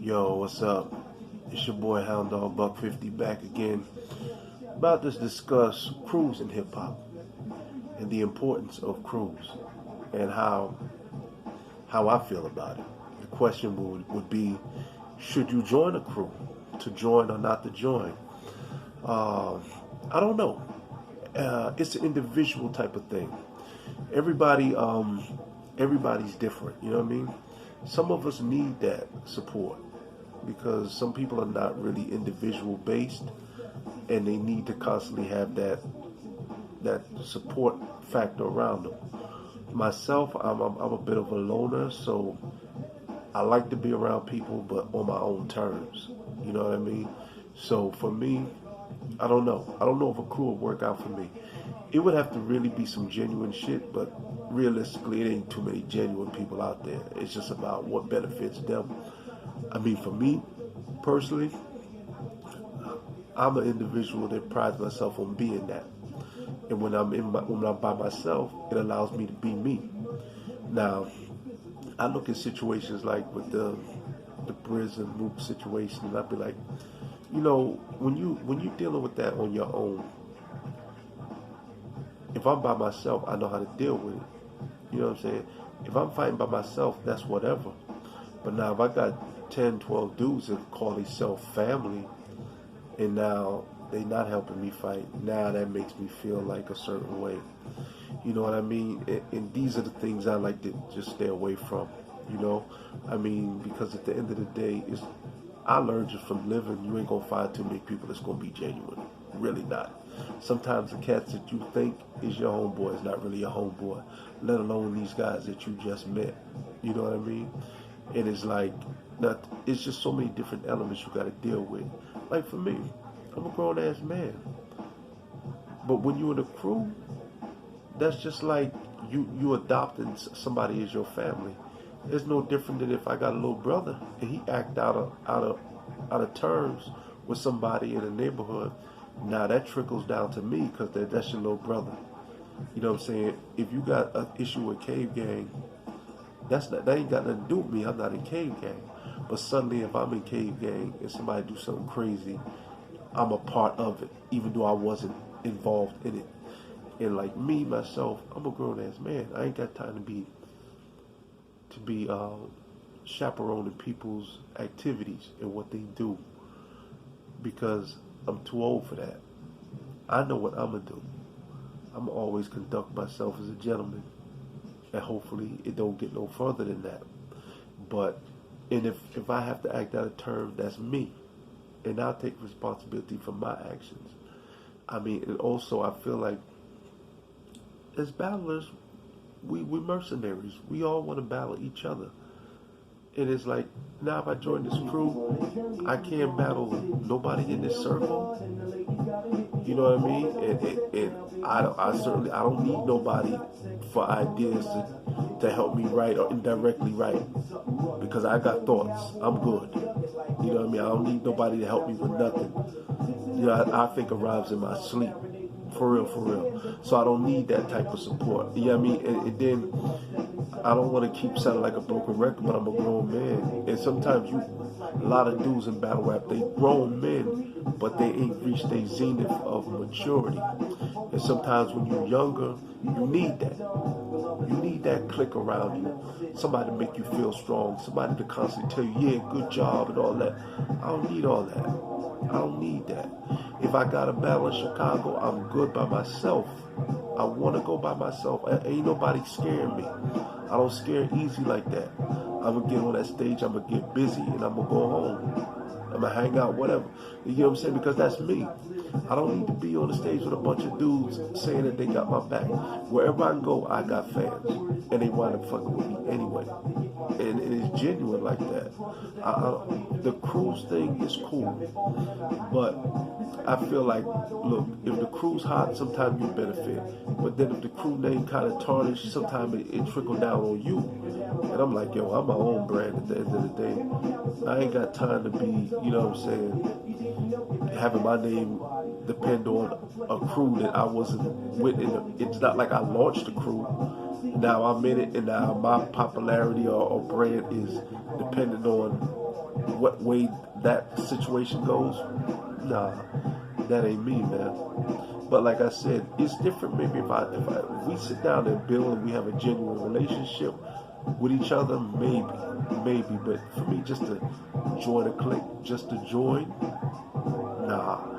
Yo, what's up? It's your boy Hound Dog Buck 50 back again. About to discuss crews in hip hop and the importance of crews and how I feel about it. The question would be, should you join a crew? To join or not to join? Uh, I don't know. It's an individual type of thing. Everybody, everybody's different. You know what I mean? Some of us need that support because some people are not really individual based, and they need to constantly have that support factor around them. Myself, I'm a bit of a loner, so I like to be around people, but on my own terms. You know what I mean? So for me, I don't know. I don't know if a crew would work out for me. It would have to really be some genuine shit, but realistically, it ain't too many genuine people out there. It's just about what benefits them. I mean, for me, personally, I'm an individual that prides myself on being that. And when I'm by myself, it allows me to be me. Now, I look at situations like with the prison Mook situation, and I'd be like, when you dealing with that on your own, if I'm by myself, I know how to deal with it. You know what I'm saying? If I'm fighting by myself, that's whatever. But now if I got 10, 12 dudes that call themselves family, and now they not helping me fight, now that makes me feel like a certain way. You know what I mean? And these are the things I like to just stay away from. You know, I mean, because at the end of the day, I learned just from living. You ain't gonna find too many people that's gonna be genuine. Really not. Sometimes the cats that you think is your homeboy is not really your homeboy, let alone these guys that you just met. You know what I mean? And it's like, it's just so many different elements you got to deal with. Like for me, I'm a grown ass man, but when you're in a crew, that's just like you adopting somebody as your family. It's no different than if I got a little brother and he act out of terms with somebody in the neighborhood. Now that trickles down to me because that's your little brother. You know what I'm saying? If you got an issue with Cave Gang, that ain't got nothing to do with me. I'm not in Cave Gang. But suddenly, if I'm in Cave Gang and somebody do something crazy, I'm a part of it, even though I wasn't involved in it. And like me myself, I'm a grown ass man. I ain't got time to be chaperoning people's activities and what they do because I'm too old for that. I know what I'm gonna do. I'm gonna always conduct myself as a gentleman, and hopefully it don't get no further than that. But and if I have to act out of turn, that's me, and I'll take responsibility for my actions. I mean, and also I feel like as battlers, we mercenaries. We all want to battle each other. And it's like, now if I join this crew, I can't battle nobody in this circle. You know what I mean? And I don't need nobody for ideas to help me write or indirectly write because I got thoughts. I'm good. You know what I mean? I don't need nobody to help me with nothing. You know, I think of rhymes in my sleep. For real, for real. So I don't need that type of support. You know what I mean? And then I don't want to keep sounding like a broken record, but I'm a grown man. And sometimes a lot of dudes in battle rap, they grown men, but they ain't reached their zenith of maturity. And sometimes when you're younger, you need that. You need that click around you. Somebody to make you feel strong. Somebody to constantly tell you, yeah, good job and all that. I don't need all that. I don't need that. If I got a battle in Chicago, I'm good by myself. I want to go by myself. Ain't nobody scaring me. I don't scare easy like that. I'm going to get on that stage, I'm going to get busy, and I'm going to go home. I'm going to hang out, whatever. You know what I'm saying? Because that's me. I don't need to be on the stage with a bunch of dudes saying that they got my back. Wherever I go, I got fans. And they wind up fucking with me anyway. And it's genuine like that. The cruise thing is cool. But I feel like, look, if the crew's hot, sometimes you benefit. But then if the crew name kind of tarnished, sometimes it trickle down on you. And I'm like, yo, I'm my own brand at the end of the day. I ain't got time to be, you know what I'm saying, having my name depend on a crew that I wasn't with. It's not like I launched the crew. Now I'm in it, and now my popularity or brand is dependent on what way that situation goes, nah, that ain't me, man. But like I said, it's different. Maybe if we sit down and build and we have a genuine relationship with each other, maybe. But for me, just to join a clique, just to join, nah.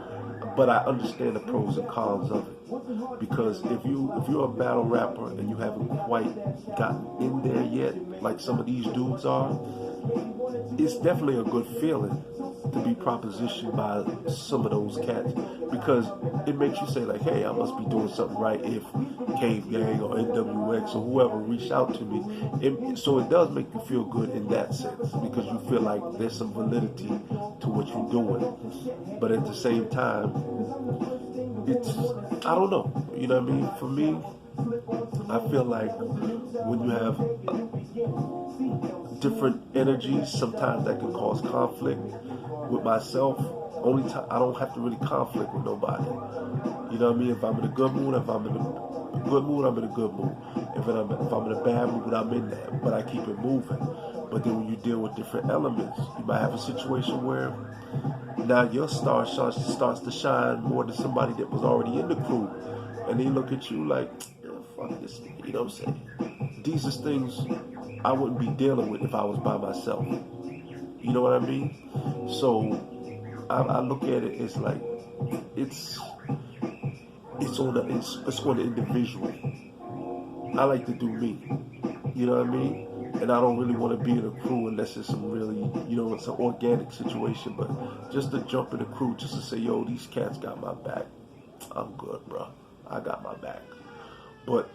But I understand the pros and cons of it, because if you're a battle rapper and you haven't quite gotten in there yet, like some of these dudes are, it's definitely a good feeling to be propositioned by some of those cats, because it makes you say like, hey, I must be doing something right if Cave Gang or NWX or whoever reached out to me. So it does make you feel good in that sense, because you feel like there's some validity to what you're doing. But at the same time, it's, I don't know, you know what I mean? For me, I feel like when you have different energies, sometimes that can cause conflict. With myself, only time I don't have to really conflict with nobody. You know what I mean? If I'm in a good mood, I'm in a good mood. If I'm in a bad mood, I'm in that. But I keep it moving. But then when you deal with different elements, you might have a situation where now your star starts to shine more than somebody that was already in the crew, and they look at you like, fuck this, you know what I'm saying? These are things I wouldn't be dealing with if I was by myself. You know what I mean? So I look at it as like it's on the individual. I like to do me. You know what I mean? And I don't really want to be in a crew unless it's some really, it's an organic situation. But just to jump in a crew, just to say, yo, these cats got my back. I'm good, bro. I got my back. But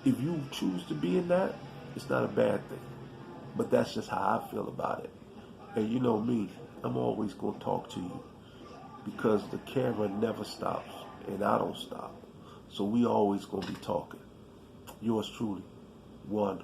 if you choose to be in that, it's not a bad thing. But that's just how I feel about it. And you know me, I'm always going to talk to you, because the camera never stops and I don't stop. So we always going to be talking. Yours truly, one.